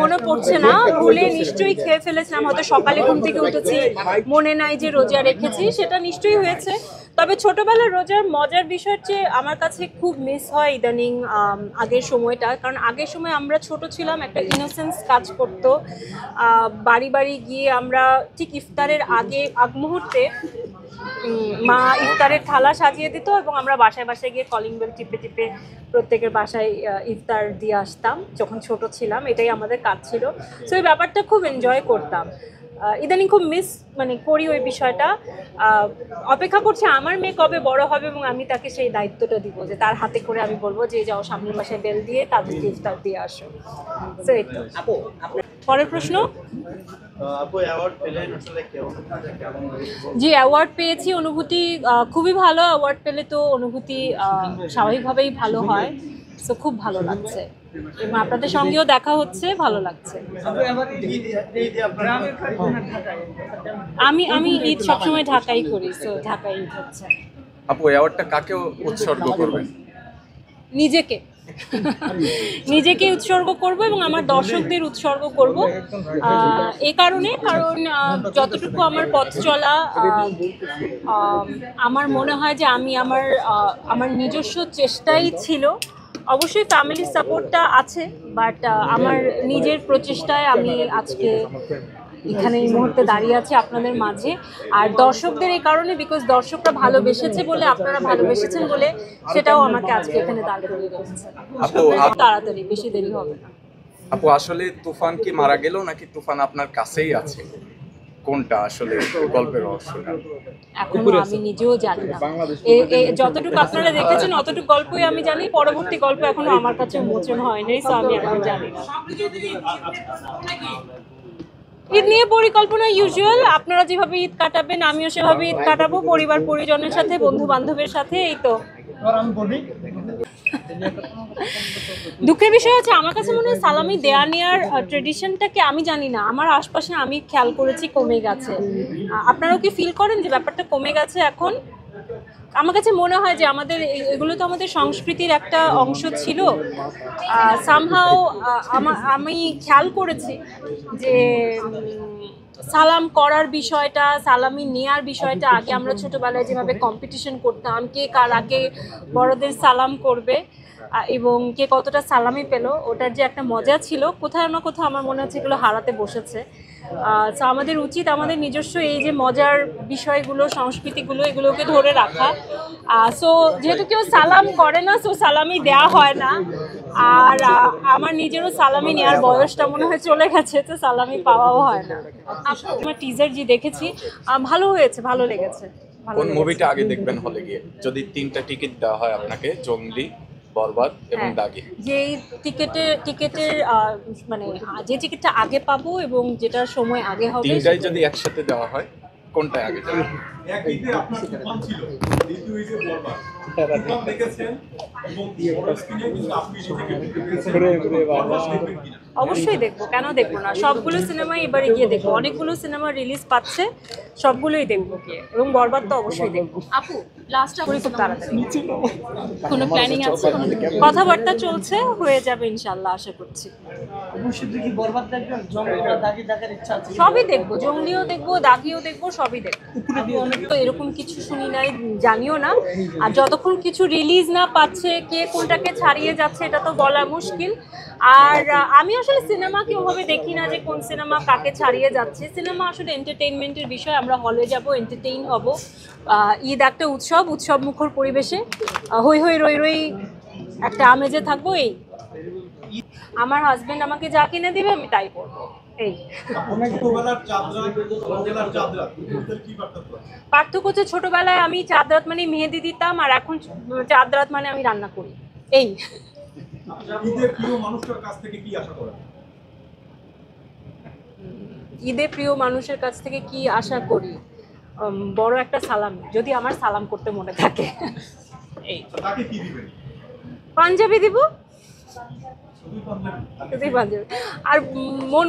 মনে পড়ছে না, ভুলে নিশ্চয়ই খেয়ে ফেলেছিলাম, হয়তো সকালে ঘুম থেকে উঠেছি মনে নাই যে রোজা রেখেছি, সেটা নিশ্চয়ই হয়েছে। তবে ছোটবেলার রোজার মজার বিষয় হচ্ছে আমার কাছে খুব মিস হয় ইদানিং আগের সময়টা, কারণ আগের সময় আমরা ছোট ছিলাম, একটা ইনোসেন্স কাজ করতো। বাড়ি বাড়ি গিয়ে আমরা ঠিক ইফতারের আগ মুহূর্তে মা ইফতারের থালা সাজিয়ে দিত এবং আমরা বাসায় বাসায় গিয়ে কলিং বেল টিপে টিপে প্রত্যেকের বাসায় ইফতার দিয়ে আসতাম যখন ছোট ছিলাম, এটাই আমাদের কাজ ছিল। সো এই ব্যাপারটা খুব এনজয় করতাম। ইদানিং খুব মিস করি ওই বিষয়টা। অপেক্ষা করছি আমার মেয়ে কবে বড় হবে এবং আমি তাকে সেই দায়িত্বটা দিব, যে তার হাতে করে আমি বলবো যে যাও সামনের বাসায় বেল দিয়ে তাদেরকে ইফতার দিয়ে আসো। সো এই তো। পরের প্রশ্ন। জি, অ্যাওয়ার্ড পেয়েছি, অনুভূতি খুবই ভালো। অ্যাওয়ার্ড পেলে তো অনুভূতি স্বাভাবিকভাবেই ভালো হয়। সো খুব ভালো লাগছে এবং আপনাদের সঙ্গেও দেখা হচ্ছে, ভালো লাগছে। আমি ঈদ সবসময় ঢাকাই করি, সো ঢাকায় ঈদ হচ্ছে। আপু অ্যাওয়ার্ডটা কাকে উৎসর্গ করবেন? নিজেকে উৎসর্গ করব এবং আমার দর্শকদের উৎসর্গ করব। এই কারণ যতটুকু আমার পথ চলা, আমার মনে হয় যে আমি আমার নিজস্ব চেষ্টাই ছিল। অবশ্যই ফ্যামিলির সাপোর্টটা আছে, বাট আমার নিজের প্রচেষ্টায় আমি আজকে এখানে এই মুহূর্তে দাঁড়িয়ে আছি আপনাদের মাঝে। আর দর্শকদের এই কারণে, বিকজ দর্শকরা ভালোবেসেছে বলে, আপনারা ভালোবেসেছেন বলে, সেটাও আমাকে আজকে এখানে দাঁড় করিয়ে রেখেছে। তাড়াতাড়ি, বেশি দেরি হবে না। আপু আসলে তুফান কি মারা গেল নাকি তুফান আপনার কাছেই আছে? কোনটা আসলে গল্পের রহস্যটা? এখনো আমি নিজেও জানি না। যতটুকু আপনারা দেখেছেন অতটুকু গল্পই আমি জানি, পরবর্তী গল্প এখনো আমার কাছে মোচন হয়নি, সো আমি এখন জানি না। ঈদ নিয়ে পরিকল্পনা ইউজুয়াল, আপনারা যেভাবে ঈদ কাটাবেন আমিও সেভাবে ঈদ কাটাবো, পরিবার পরিজনের সাথে, বন্ধু বান্ধবের সাথে, এই তো। দুঃখের বিষয় হচ্ছে আমার কাছে মনে হয় সালামি দেয়া নেওয়ার ট্রেডিশনটাকে আমি জানি না, আমার আশপাশে আমি খেয়াল করেছি কমে গেছে। আপনারাও কি ফিল করেন যে ব্যাপারটা কমে গেছে এখন? আমার কাছে মনে হয় যে এগুলো তো আমাদের সংস্কৃতির একটা অংশ ছিল। সামহাও আমি খেয়াল করেছি যে সালাম করার বিষয়টা, সালামি নেয়ার বিষয়টা, আগে আমরা ছোটবেলায় যেভাবে কম্পিটিশন করতাম কে কার আগে বড়দের সালাম করবে এবং কে কতটা সালামি পেল, ওটার যে একটা মজা ছিল, কোথাও না কোথাও আমার মনে হচ্ছে এগুলো হারাতে বসেছে। সো আমাদের উচিত আমাদের নিজস্ব এই যে মজার বিষয়গুলো, সংস্কৃতিগুলো, এগুলোকে ধরে রাখা। সো যেহেতু কেউ সালাম করে না, সো সালামি দেওয়া হয় না। আর আমার নিজেরও সালামি নেওয়ার বয়সটা মনে হয় চলে গেছে, তো সালামি পাওয়াও হয় না। আমার টিজার যে দেখেছি ভালো হয়েছে, ভালো লেগেছে। কোন মুভিটা আগে দেখবেন হলে গিয়ে, যদি 3টা টিকিট দেওয়া হয় আপনাকে, জঙ্গলি, বরবাদ এবং দাগি? যেই টিকেটের মানে যে টিকিটটা আগে পাবো এবং যেটার সময় আগে হবে, তিনটাই যদি একসাথে দেওয়া হয় কোনটা আগে যাবে? অবশ্যই দেখবো, কেন দেখবো না? সবগুলো সিনেমাই এবারে গিয়ে দেখবো, অনেকগুলো সিনেমা রিলিজ পাচ্ছে, সবগুলোই দেখবো গিয়ে, এবং বরবাদ তো অবশ্যই দেখবো। আপু লাস্ট খুব তাড়াতাড়ি কোনো প্ল্যানিং আছে? কথাবার্তা চলছে, হয়ে যাবে ইনশাল্লাহ, আশা করছি। সবই দেখবো, জঙ্গলিও দেখবো, দাগিও দেখবো, সবই দেখবো। তো এরকম কিছু শুনি নাই, জানিও না। আর যতক্ষণ কিছু রিলিজ না পাচ্ছে, কে কোনটাকে ছাড়িয়ে যাচ্ছে, এটা তো বলা মুশকিল। আর আমি আসলে সিনেমাকে ওভাবে দেখি না যে কোন সিনেমা কাকে ছাড়িয়ে যাচ্ছে। সিনেমা আসলে এন্টারটেইনমেন্টের বিষয়, আমরা হলে যাব, এন্টারটেইন হব। ঈদ একটা উৎসব মুখর পরিবেশে হই হই রই রই একটা আমেজে থাকবো। এই আমার হাজবেন্ড আমাকে যা কিনে দিবে আমি তাই করবো। এই পার্থক্য হচ্ছে, ছোটবেলায় আমি চাঁদ রাত মানে মেহেদি দিতাম, আর এখন চাঁদ রাত মানে আমি রান্না করি। এই ঈদে প্রিয় মানুষের কাছ থেকে কি আশা করি? বড় একটা সালাম, যদি আমার সালাম করতে মনে থাকে। এই পাঞ্জাবি দিব, আর মন